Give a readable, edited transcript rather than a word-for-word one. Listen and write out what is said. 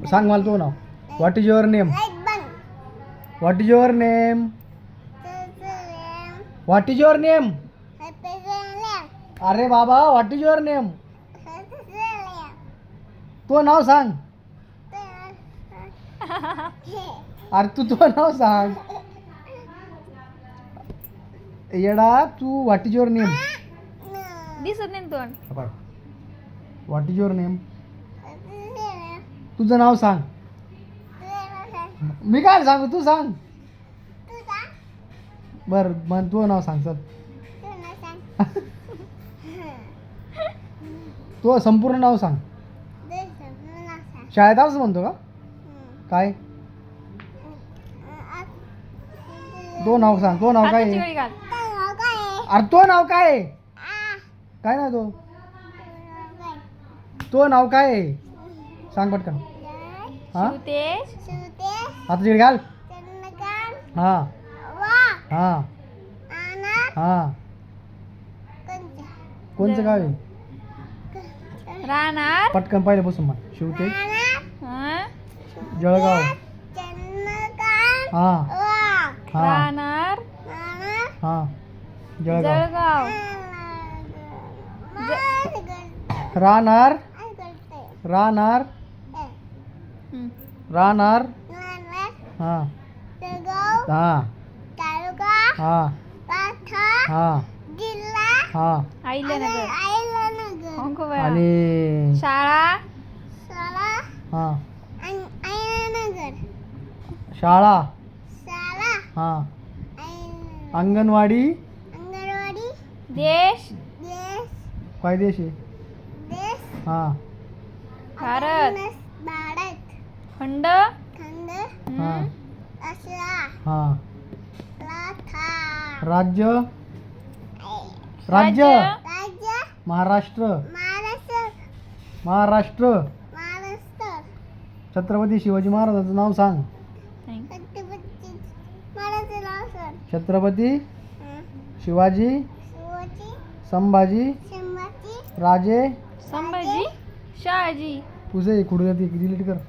सांग मला तो नाव. What is your name? What is your name? What is your name? अरे बाबा व्हॉट इज युअर नेम? तो नाव सांग. अरे तू नाव सांग येडा. तू व्हॉट इज युअर नेम? दिसत नाही तोंड. What is your name? तुझं नाव सांग. मी काय सांगू? तू सांग. बर मग तू नाव सांग. चल तू संपूर्ण नाव सांग. शाळेत असं म्हणतो का काय? तो नाव सांग. तो नाव काय हाताची आहे? घडी घाल. अरे तो नाव काय आहे? काय ना तो नाव काय आहे? सांग पटकन. हा शिवतेज. आता तिकडे घाल. हा हा हा. कोणचं गाव आहे? राहणार. पटकन पहिल्यापासून मग. शिवते हं? जळगाव. हा हा राहणार. हा जळगाव. जळगाव. राहणार राहणार हं. राहणार. हा हा हा हा हा. अहिल्यानगर. अंकोबा. आणि शाळा. हा शाळा. हा अंगणवाडी. देश. काय देश आहे? हा भारत. खंड. हा हं. हा राज्य. राज्य महाराष्ट्र. महाराष्ट्र. छत्रपती शिवाजी महाराजांचं नाव सांग. छत्रपती शिवाजी संभाजी राजे. संभाजी. शहाजी. तुझे खुडं डिलीट कर.